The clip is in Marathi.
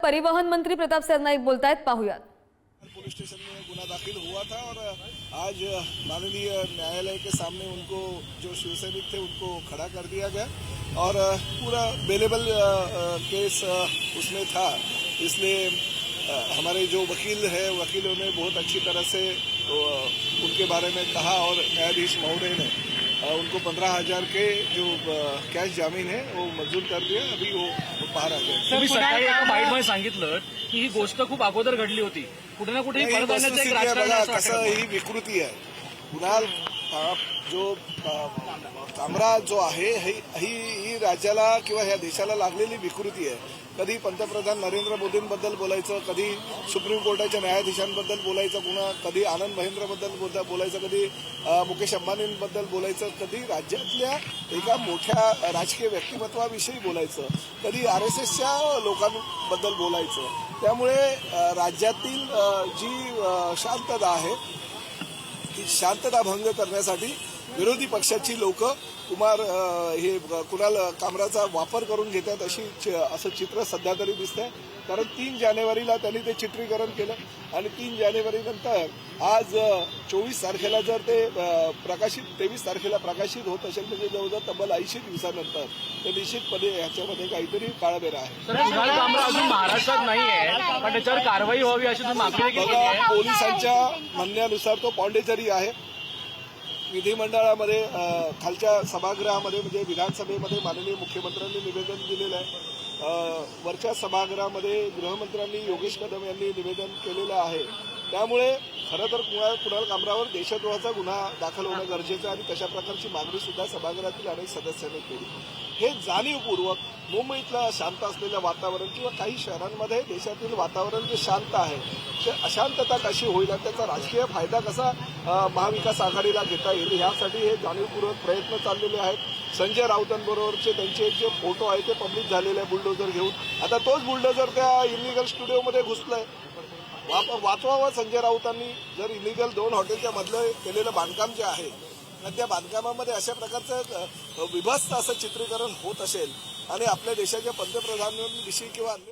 परिवहन मंत्री प्रताप सरनाईक बोलतायत, पाहूयात। पुलिस स्टेशन में गुना दाखिल हुआ था और आज माननीय न्यायालय के सामने उनको जो शिवसैनिक थे उनको खड़ा कर दिया गया और पूरा बेलेबल केस उसमें था। इसलिए हमारे जो वकील है वकीलों ने बहुत अच्छी तरह से उनके बारे में कहा और न्यायाधीश महोदय ने उनको 15,000 के जो कॅश जामीन है वो मंजूर कर दिया। अभी वो बाहर आ गए। तुम्ही सकाळी एका बाईटमध्ये सांगितलं की ही गोष्ट खूप अगोदर घडली होती, कुठे ना कुठे परत आणण्याचं एक राजकारण आहे। कसं ही विकृती आहे। कुणाल जो कामरा जो आहे ही राज्याला किंवा ह्या देशाला लागलेली विकृती आहे। कधी पंतप्रधान नरेंद्र मोदींबद्दल बोलायचं, कधी सुप्रीम कोर्टाच्या न्यायाधीशांबद्दल बोलायचं, पुन्हा कधी आनंद महेंद्रबद्दल बोलायचं, कधी मुकेश अंबानींबद्दल बोलायचं, कधी राज्यातल्या एका मोठ्या राजकीय व्यक्तिमत्वाविषयी बोलायचं, कधी RSSच्या लोकांबद्दल बोलायचं। त्यामुळे राज्यातील जी शांतता आहे ती शांतता भंग करण्यासाठी विरोधी पक्षाची लोक कुणाल कामराचा वापर करून घेतात असं चित्र सध्या तरी दिसतंय। कारण 3 जानेवारीला त्यांनी ते चित्रीकरण केलं आणि 3 जानेवारी नंतर आज 24 तारखेला जर ते 23 तारखेला प्रकाशित होत असेल म्हणजे जवळजवळ तब्बल 80 दिवसानंतर तर निश्चितपणे ह्याच्यामध्ये काहीतरी काळबेरा आहे। कुणाल कामरा अजून महाराष्ट्रात नाहीये, पण त्याच्यावर कारवाई व्हावी अशी तुम्ही मागणी केली आहे। पोलिसांच्या म्हणण्यानुसार तो पॉंडेचरी आहे। विधिमंडळामध्ये खालच्या सभागृहामध्ये म्हणजे विधानसभेमध्ये माननीय मुख्यमंत्र्यांनी निवेदन दिलेलं आहे। वरच्या सभागृहामध्ये गृहमंत्र्यांनी योगेश कदम यांनी निवेदन केलेलं आहे। त्यामुळे खरं तर कुणाल कामरावर देशद्रोहाचा गुन्हा दाखल होणं गरजेचं आहे आणि तशा प्रकारची मागणी सुद्धा सभागृहातील अनेक सदस्यांनी केली। हे जाणीवपूर्वक मुंबईतलं शांत असलेलं वातावरण किंवा काही शहरांमध्ये देशातील वातावरण जे शांत आहे ते अशांतता कशी होईल आणि त्याचा राजकीय फायदा कसा महाविकास आघाडीला घेता येईल यासाठी हे जाणीवपूर्वक प्रयत्न चाललेले आहेत। संजय राऊतांबरोबरचे त्यांचे जे फोटो आहेत ते पब्लिक झालेले आहे बुलडोजर घेऊन। आता तोच बुलडोजर त्या इलिगल स्टुडिओमध्ये घुसलाय। वाचवावं संजय राऊतांनी जर इलिगल 2 हॉटेलच्या मधलं केलेलं बांधकाम जे आहे त्या बांधकामामध्ये अशा प्रकारचं विभत्स असं चित्रीकरण होत असेल आणि आपल्या देशाच्या पंतप्रधानांविषयी किंवा अन्य